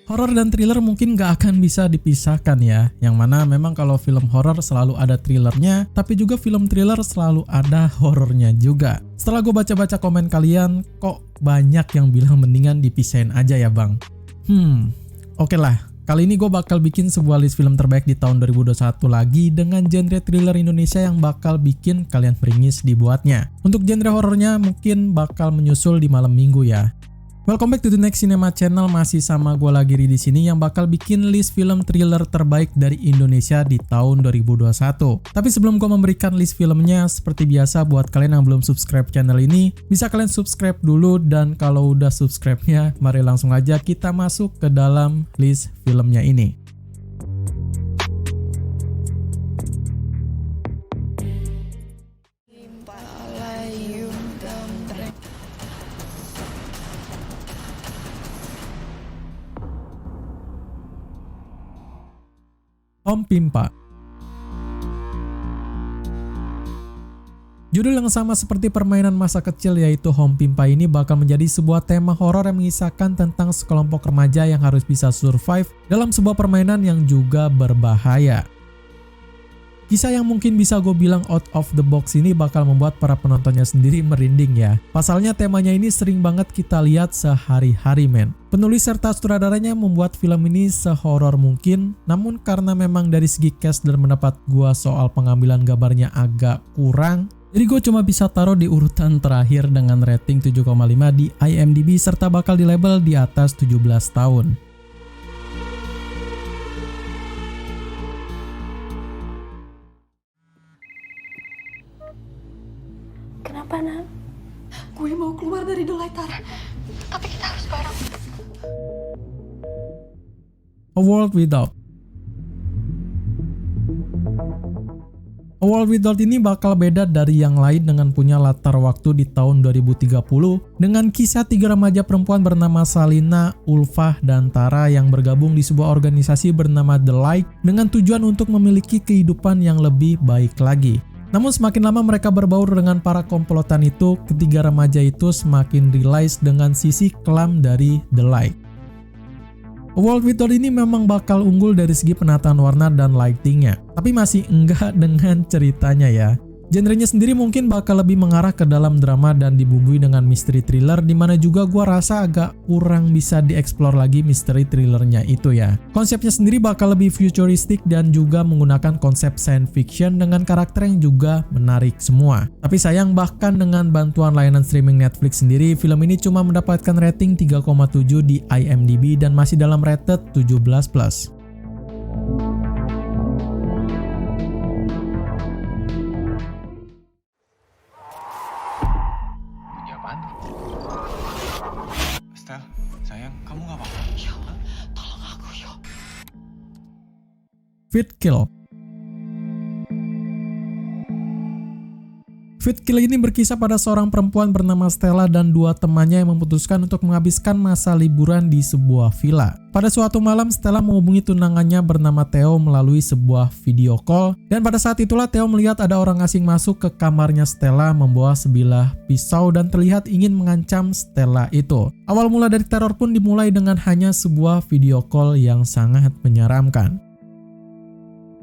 Horor dan thriller mungkin gak akan bisa dipisahkan ya, yang mana memang kalau film horor selalu ada thrillernya, tapi juga film thriller selalu ada horornya juga. Setelah gue baca-baca komen kalian, kok banyak yang bilang mendingan dipisahin aja ya bang. Oke lah. Kali ini gue bakal bikin sebuah list film terbaik di tahun 2021 lagi dengan genre thriller Indonesia yang bakal bikin kalian meringis dibuatnya. Untuk genre horornya mungkin bakal menyusul di malam minggu ya. Welcome back to the Next Cinema Channel, masih sama gue lagi di sini yang bakal bikin list film thriller terbaik dari Indonesia di tahun 2021. Tapi sebelum gue memberikan list filmnya, seperti biasa buat kalian yang belum subscribe channel ini, bisa kalian subscribe dulu, dan kalau udah subscribe-nya, mari langsung aja kita masuk ke dalam list filmnya ini. Om Pimpa. Judul yang sama seperti permainan masa kecil yaitu Om Pimpa ini bakal menjadi sebuah tema horor yang mengisahkan tentang sekelompok remaja yang harus bisa survive dalam sebuah permainan yang juga berbahaya. Kisah yang mungkin bisa gue bilang out of the box ini bakal membuat para penontonnya sendiri merinding ya. Pasalnya temanya ini sering banget kita lihat sehari-hari men. Penulis serta sutradaranya membuat film ini sehoror mungkin, namun karena memang dari segi cast dan pendapat gue soal pengambilan gambarnya agak kurang, jadi gue cuma bisa taruh di urutan terakhir dengan rating 7,5 di IMDb serta bakal di label di atas 17 tahun. Kenapa, Nak? Gue mau keluar dari The Light, Tara. Tapi kita harus bareng. A World Without. A World Without ini bakal beda dari yang lain dengan punya latar waktu di tahun 2030 dengan kisah 3 remaja perempuan bernama Salina, Ulfah, dan Tara yang bergabung di sebuah organisasi bernama The Light dengan tujuan untuk memiliki kehidupan yang lebih baik lagi. Namun semakin lama mereka berbaur dengan para komplotan itu, ketiga remaja itu semakin realize dengan sisi kelam dari The Light. A World Without ini memang bakal unggul dari segi penataan warna dan lightingnya, tapi masih enggak dengan ceritanya ya. Genrenya sendiri mungkin bakal lebih mengarah ke dalam drama dan dibumbui dengan misteri thriller, dimana juga gua rasa agak kurang bisa dieksplor lagi misteri thrillernya itu ya. Konsepnya sendiri bakal lebih futuristik dan juga menggunakan konsep science fiction dengan karakter yang juga menarik semua. Tapi sayang bahkan dengan bantuan layanan streaming Netflix sendiri, film ini cuma mendapatkan rating 3,7 di IMDb dan masih dalam rated 17+. Stel, sayang, kamu gak apa-apa? Yo, tolong aku, yo. Fit Kill. Fit Kill ini berkisah pada seorang perempuan bernama Stella dan dua temannya yang memutuskan untuk menghabiskan masa liburan di sebuah villa. Pada suatu malam, Stella menghubungi tunangannya bernama Theo melalui sebuah video call, dan pada saat itulah Theo melihat ada orang asing masuk ke kamarnya Stella membawa sebilah pisau dan terlihat ingin mengancam Stella itu. Awal mula dari teror pun dimulai dengan hanya sebuah video call yang sangat menyeramkan.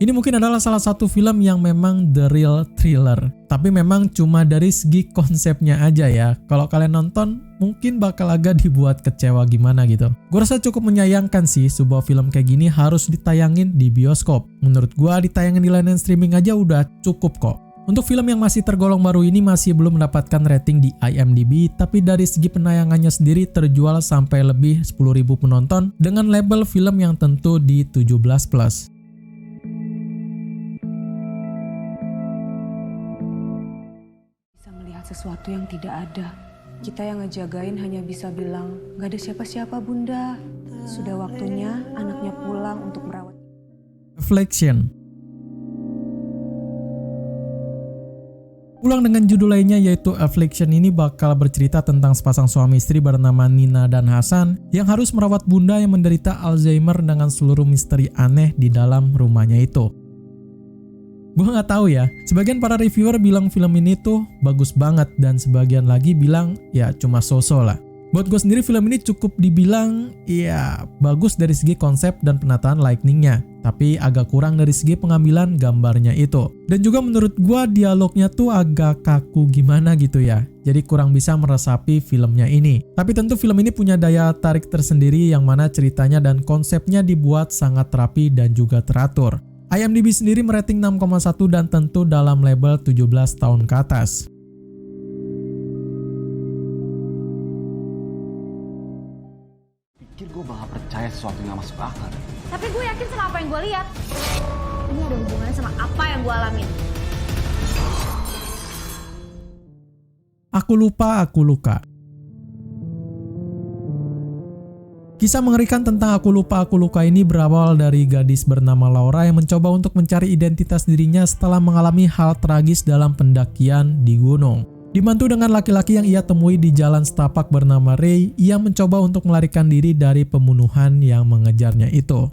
Ini mungkin adalah salah satu film yang memang the real thriller, tapi memang cuma dari segi konsepnya aja ya. Kalau kalian nonton, mungkin bakal agak dibuat kecewa gimana gitu. Gue rasa cukup menyayangkan sih sebuah film kayak gini harus ditayangin di bioskop. Menurut gue ditayangin di layanan streaming aja udah cukup kok. Untuk film yang masih tergolong baru ini masih belum mendapatkan rating di IMDb, tapi dari segi penayangannya sendiri terjual sampai lebih 10.000 penonton dengan label film yang tentu di 17+. Sesuatu yang tidak ada. Kita yang ngejagain hanya bisa bilang, gak ada siapa-siapa bunda. Sudah waktunya anaknya pulang untuk merawat. Affliction. Ulang dengan judul lainnya yaitu Affliction ini bakal bercerita tentang sepasang suami istri bernama Nina dan Hasan yang harus merawat bunda yang menderita Alzheimer dengan seluruh misteri aneh di dalam rumahnya itu. Gue nggak tahu ya, sebagian para reviewer bilang film ini tuh bagus banget dan sebagian lagi bilang ya cuma so-so lah. Buat gue sendiri film ini cukup dibilang ya bagus dari segi konsep dan penataan lightingnya, tapi agak kurang dari segi pengambilan gambarnya itu. Dan juga menurut gue dialognya tuh agak kaku gimana gitu ya, jadi kurang bisa meresapi filmnya ini. Tapi tentu film ini punya daya tarik tersendiri yang mana ceritanya dan konsepnya dibuat sangat rapi dan juga teratur. IMDb sendiri merating 6,1 dan tentu dalam label 17 tahun ke atas. Gue bakal percaya sesuatu yang gak masuk akal. Tapi gue yakin sama apa yang gue lihat. Ini ada hubungannya sama apa yang gue alamin. Aku lupa, aku luka. Kisah mengerikan tentang Aku Lupa, Aku Luka ini berawal dari gadis bernama Laura yang mencoba untuk mencari identitas dirinya setelah mengalami hal tragis dalam pendakian di gunung. Dibantu dengan laki-laki yang ia temui di jalan setapak bernama Ray, ia mencoba untuk melarikan diri dari pembunuhan yang mengejarnya itu.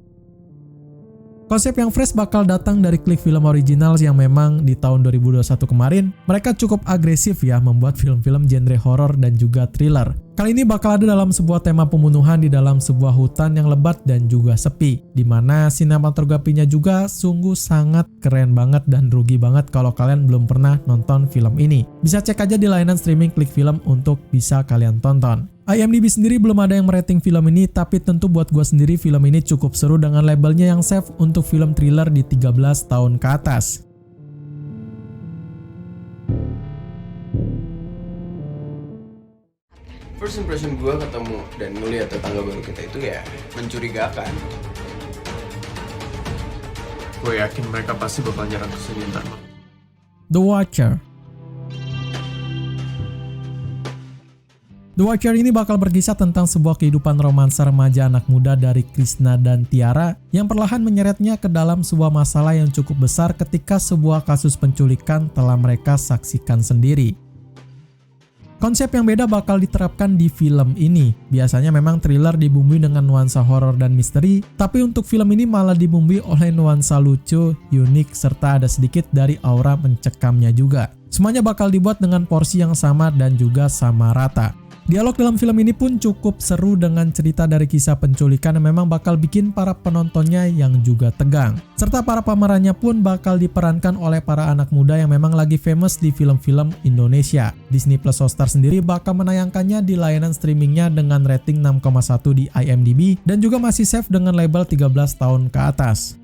Konsep yang fresh bakal datang dari Click Film Originals yang memang di tahun 2021 kemarin mereka cukup agresif ya membuat film-film genre horor dan juga thriller. Kali ini bakal ada dalam sebuah tema pembunuhan di dalam sebuah hutan yang lebat dan juga sepi, di mana sinematografinya juga sungguh sangat keren banget dan rugi banget kalau kalian belum pernah nonton film ini. Bisa cek aja di layanan streaming Click Film untuk bisa kalian tonton. IMDb sendiri belum ada yang merating film ini, tapi tentu buat gue sendiri film ini cukup seru dengan labelnya yang safe untuk film thriller di 13 tahun ke atas. First impression gue ketemu dan ngeliat tetangga baru kita itu ya mencurigakan. Gue yakin mereka pasti bakal nyerang ke sini ntar. The Watcher. The Watcher ini bakal berkisah tentang sebuah kehidupan romansa remaja anak muda dari Krishna dan Tiara yang perlahan menyeretnya ke dalam sebuah masalah yang cukup besar ketika sebuah kasus penculikan telah mereka saksikan sendiri. Konsep yang beda bakal diterapkan di film ini. Biasanya memang thriller dibumbui dengan nuansa horor dan misteri, tapi untuk film ini malah dibumbui oleh nuansa lucu, unik, serta ada sedikit dari aura mencekamnya juga. Semuanya bakal dibuat dengan porsi yang sama dan juga sama rata. Dialog dalam film ini pun cukup seru dengan cerita dari kisah penculikan yang memang bakal bikin para penontonnya yang juga tegang. Serta para pemerannya pun bakal diperankan oleh para anak muda yang memang lagi famous di film-film Indonesia. Disney Plus Hotstar sendiri bakal menayangkannya di layanan streamingnya dengan rating 6,1 di IMDb dan juga masih safe dengan label 13 tahun ke atas.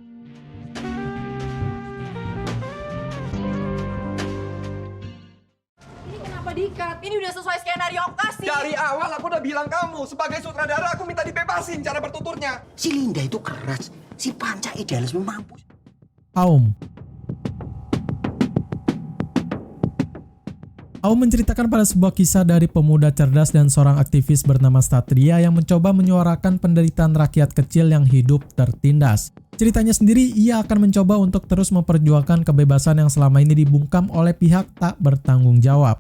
Dikat, ini udah sesuai skenario aku kasih. Dari awal aku udah bilang kamu, sebagai sutradara aku minta dibebasin cara bertuturnya. Si Linda itu keras, si Panca idealisme mampus. Aum menceritakan pada sebuah kisah dari pemuda cerdas dan seorang aktivis bernama Satria yang mencoba menyuarakan penderitaan rakyat kecil yang hidup tertindas. Ceritanya sendiri, ia akan mencoba untuk terus memperjuangkan kebebasan yang selama ini dibungkam oleh pihak tak bertanggung jawab.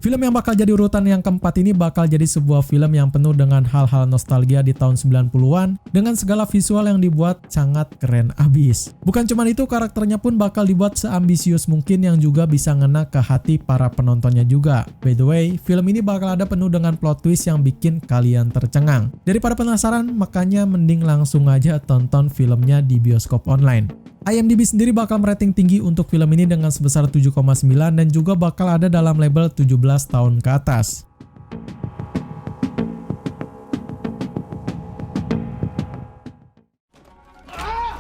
Film yang bakal jadi urutan yang keempat ini bakal jadi sebuah film yang penuh dengan hal-hal nostalgia di tahun 90-an dengan segala visual yang dibuat sangat keren abis. Bukan cuma itu, karakternya pun bakal dibuat seambisius mungkin yang juga bisa ngena ke hati para penontonnya juga. By the way, film ini bakal ada penuh dengan plot twist yang bikin kalian tercengang. Daripada penasaran, makanya mending langsung aja tonton filmnya di bioskop online. IMDb sendiri bakal merating tinggi untuk film ini dengan sebesar 7,9 dan juga bakal ada dalam label 17 tahun ke atas.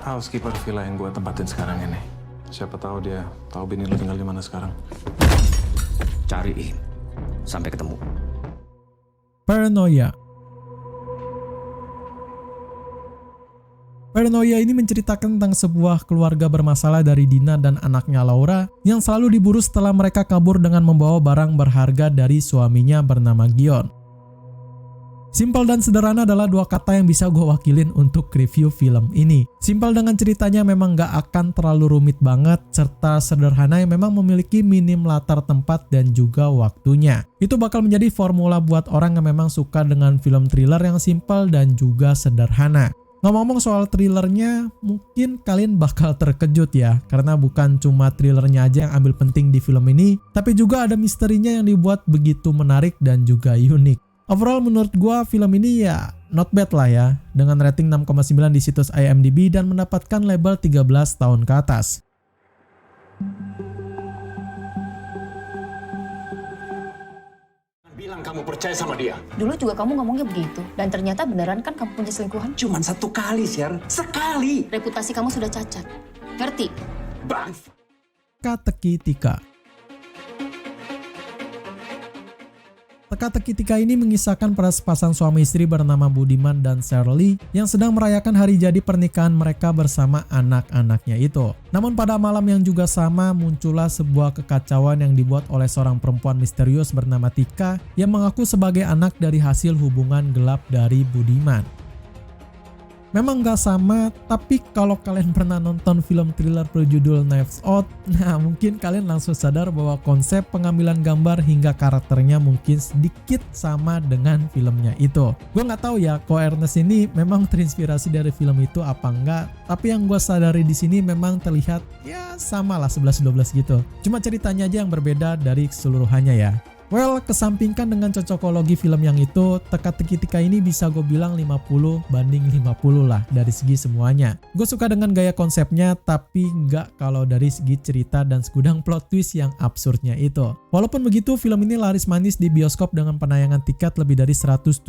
Housekeeper villa yang gue tempatin sekarang ini. Siapa tahu dia tahu bini lu tinggal di mana sekarang. Cariin sampai ketemu. Paranoia. Paranoia ini menceritakan tentang sebuah keluarga bermasalah dari Dina dan anaknya Laura yang selalu diburu setelah mereka kabur dengan membawa barang berharga dari suaminya bernama Gion. Simpel dan sederhana adalah dua kata yang bisa gue wakilin untuk review film ini. Simpel dengan ceritanya memang gak akan terlalu rumit banget, serta sederhana yang memang memiliki minim latar tempat dan juga waktunya. Itu bakal menjadi formula buat orang yang memang suka dengan film thriller yang simpel dan juga sederhana. Ngomong-ngomong soal thrillernya, mungkin kalian bakal terkejut ya, karena bukan cuma thrillernya aja yang ambil penting di film ini, tapi juga ada misterinya yang dibuat begitu menarik dan juga unik. Overall menurut gua film ini ya not bad lah ya, dengan rating 6,9 di situs IMDb dan mendapatkan label 13 tahun ke atas. Bilang kamu percaya sama dia. Dulu juga kamu ngomongnya begitu. Dan ternyata beneran kan kamu punya selingkuhan? Cuman 1 kali, Sher. Sekali. Reputasi kamu sudah cacat. Ngerti? Bang. Teka-teki Tika. Teka-teki Tika ini mengisahkan para sepasang suami istri bernama Budiman dan Shirley yang sedang merayakan hari jadi pernikahan mereka bersama anak-anaknya itu. Namun pada malam yang juga sama muncullah sebuah kekacauan yang dibuat oleh seorang perempuan misterius bernama Tika yang mengaku sebagai anak dari hasil hubungan gelap dari Budiman. Memang gak sama, tapi kalau kalian pernah nonton film thriller berjudul Knives Out, nah mungkin kalian langsung sadar bahwa konsep pengambilan gambar hingga karakternya mungkin sedikit sama dengan filmnya itu. Gue gak tahu ya, Ko Ernest ini memang terinspirasi dari film itu apa enggak, tapi yang gue sadari di sini memang terlihat ya sama lah 11-12 gitu. Cuma ceritanya aja yang berbeda dari keseluruhannya ya. Well, kesampingkan dengan cocokologi film yang itu, Teka-teki Tika ini bisa gue bilang 50 banding 50 lah dari segi semuanya. Gue suka dengan gaya konsepnya, tapi nggak kalau dari segi cerita dan segudang plot twist yang absurdnya itu. Walaupun begitu, film ini laris manis di bioskop dengan penayangan tiket lebih dari 173.000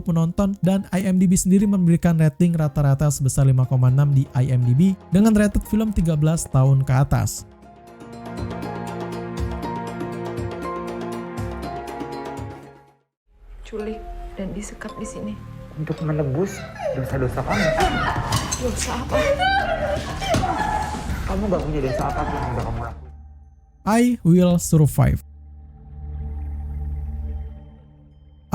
penonton dan IMDb sendiri memberikan rating rata-rata sebesar 5,6 di IMDb dengan rated film 13 tahun ke atas. Culik dan disekap di sini. Untuk menebus dosa-dosa kamu. Dosa apa? Kamu gak punya dosa apapun yang udah kamu lakukan. I Will Survive.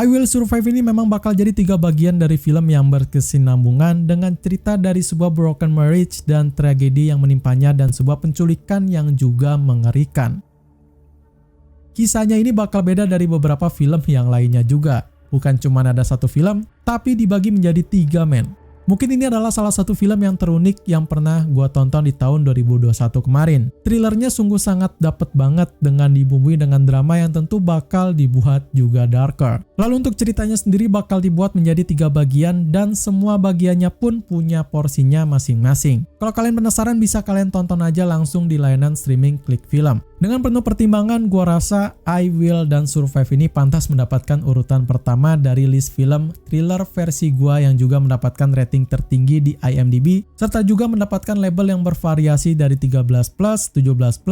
I Will Survive ini memang bakal jadi 3 bagian dari film yang berkesinambungan dengan cerita dari sebuah broken marriage dan tragedi yang menimpanya dan sebuah penculikan yang juga mengerikan. Kisahnya ini bakal beda dari beberapa film yang lainnya juga. Bukan cuma ada satu film, tapi dibagi menjadi 3 men. Mungkin ini adalah salah satu film yang terunik yang pernah gua tonton di tahun 2021 kemarin. Thrillernya sungguh sangat dapet banget dengan dibumbui dengan drama yang tentu bakal dibuat juga darker. Lalu untuk ceritanya sendiri bakal dibuat menjadi 3 bagian dan semua bagiannya pun punya porsinya masing-masing. Kalau kalian penasaran bisa kalian tonton aja langsung di layanan streaming Klik Film. Dengan penuh pertimbangan, gua rasa I Will dan Survive ini pantas mendapatkan urutan pertama dari list film thriller versi gua yang juga mendapatkan rating tertinggi di IMDb, serta juga mendapatkan label yang bervariasi dari 13+, 17+,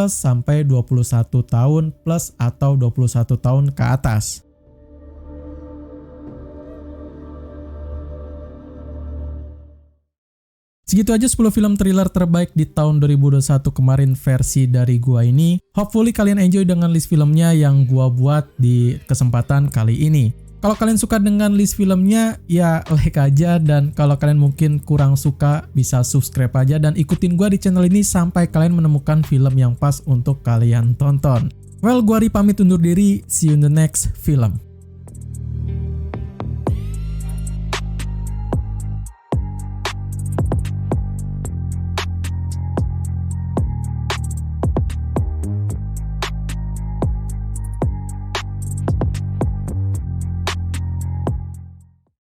sampai 21 tahun plus atau 21 tahun ke atas. Segitu aja 10 film thriller terbaik di tahun 2021 kemarin versi dari gua ini. Hopefully kalian enjoy dengan list filmnya yang gua buat di kesempatan kali ini. Kalau kalian suka dengan list filmnya, ya like aja, dan kalau kalian mungkin kurang suka bisa subscribe aja dan ikutin gua di channel ini sampai kalian menemukan film yang pas untuk kalian tonton. Well, gua Ri pamit undur diri, see you in the next film.